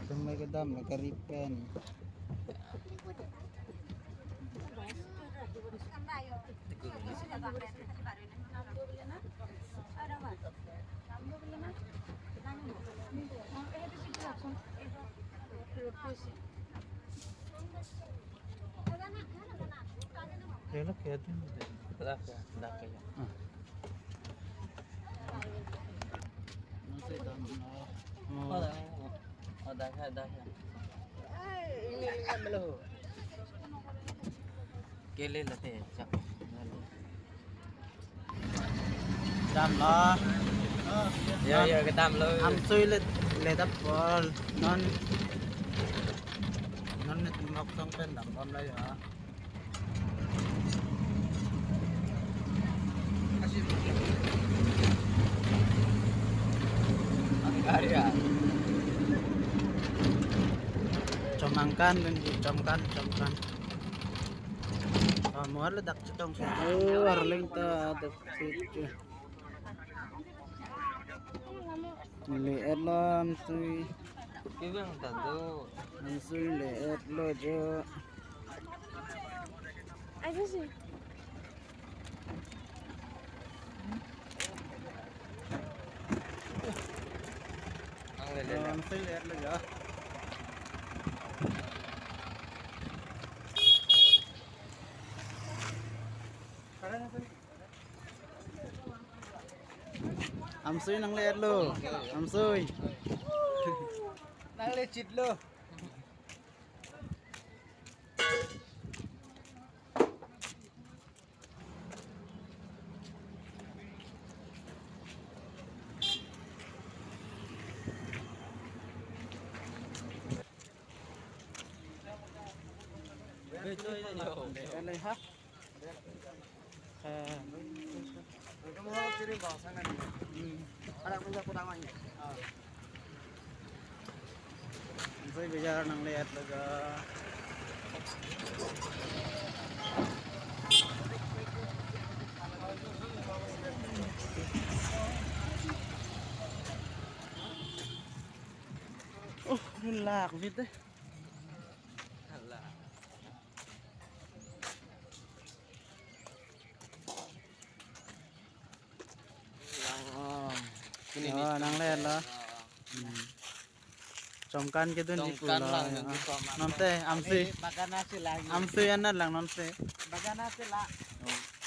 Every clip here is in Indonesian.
Tumay ka dam, nagkaripen. Kaya kaya din. Daka ya. Nasa dam na. Oh, daka. Ay, ini kan belum. Kele late, cak. Dam la. Ya cái tam luôn. Am suy le đắp bol non non net mọc xong tên đầm con đây hả? Angkar ya. Comangkan kan comkan. Muar le dak cetong sih. Warling ta dak situ. Lihat lo am suy. Cái viên tận tu. Am suy lihat lo jo. Ada sih. Ang lele. Am suy lihat lo jo. Am suy nang lihat lo. Am suy. Nang lecit lo. Chơi nhiều. Đây ha. Kamu mau kirim bawa sana nih. Ada punya utamanya. Am suy bây giờ nang lihat lo jo. Lạc vịt đấy. Alah. Nang lihat lo. Comkan gitu di pulau. Nonte amsi. Makan nasi lagi. Amsi ana lang nonte. Makan nasi lah.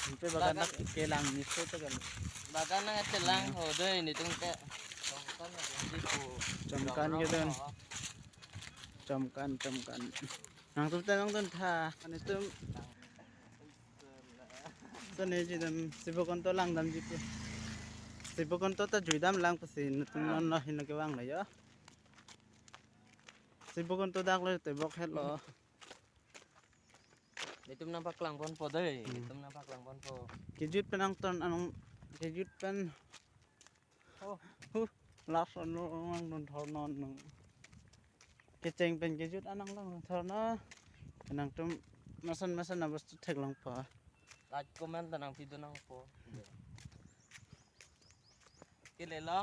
Nonte bagan nak kelang niso to kan. Makan nasi lang. Oh, deh ini tuh kayak. Comkan gitu. Comkan. Nang tu tang tun tha. Kan itu. Sone ji dam sibukon to lang dam jitu. Sibukon to ta juidam lang pasi nutun non no hino ke wang la ya. Sibukon to dak le te bok het lo. Itu nampak lang pon po deh. Itu nampak lang pon po. Kijut penang ton anong kijut pen. Lason no ang non thor non nang. Keceng pen kijut anang lang thor na. Penang tum masan na bastu thek lang pa. Like comment tanang video nang po. Kile lo.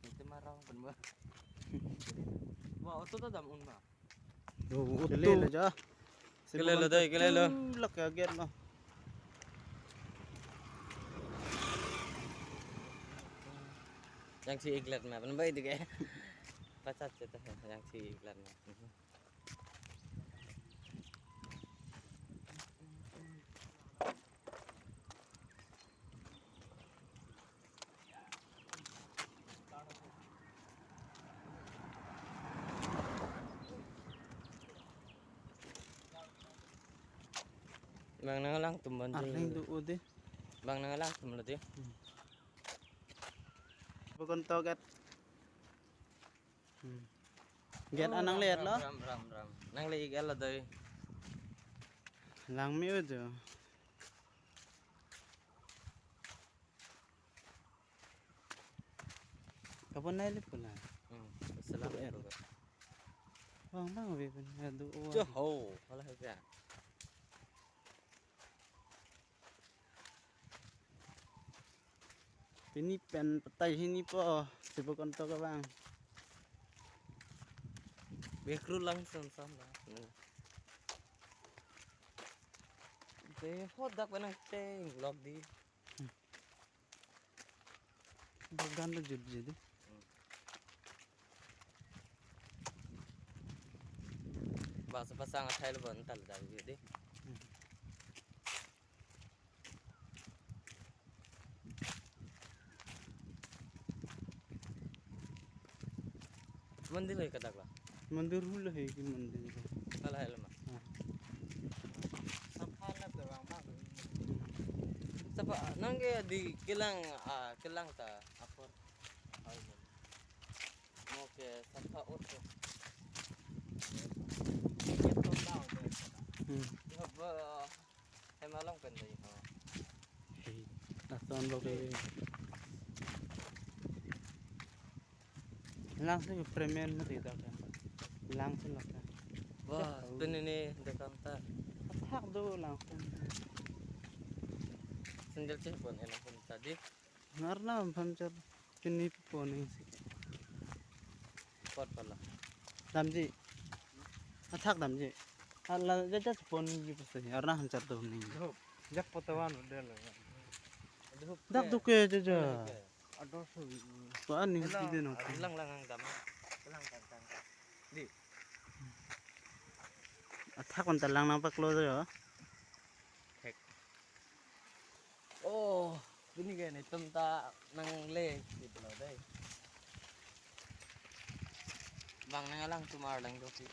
Itu marang bener. Wah, itu tuh dam unma. Kile lo ja. Kile lo deh, kile lo. Lak ya get lo. Yang si iklan mah, bener baik itu kayak. Pacat itu yang si iklan mah. Bang nangalang tumban Arling duo de. Bang nangalang tumban dia. Bukan to get. Get anang lihat lo. Ram. Nang li igal lo deh. Lang mi ujo. Kapon na ilip ko na. Salamat. Wang bang abi pen duo. Joho, malah ya. Ini pen petai sini po. Sibukon to ka bang. Bekru langsung sana. Oke, hodak benang ceng log di. Baganda jud jadi. Bahasa pasang atai lo bental dari di. Mandir lagi kata gua. मंदिर हुल है कि मंदिर Salah helma. Sampana tuh bang bang. Sapa nangge di kilang ta apor. Mau ke sapa oto. Itu tahu deh. Apa hemalang pendai ha. आसान लोग langsung ke premium nanti dah kan langsung lah kan Wah, itu nih dekan ta. tak do langsung Sendal ceh pun enak pun tadi. karena pamcar kini poni sih Pot pala. damji atak damji Allah jaja poni gitu sih karena pamcar tuh nih Jak potawan udah loh. Aduh. dak tuh ke jaja Aduh tuh. soal nih gitu no Lang lang ang dam. Lang tang. Di. atak kon talang nampak lo tuh Oh, ini kayak nih tenta nang le gitu loh deh. Bang nang lang tumar lang dosi.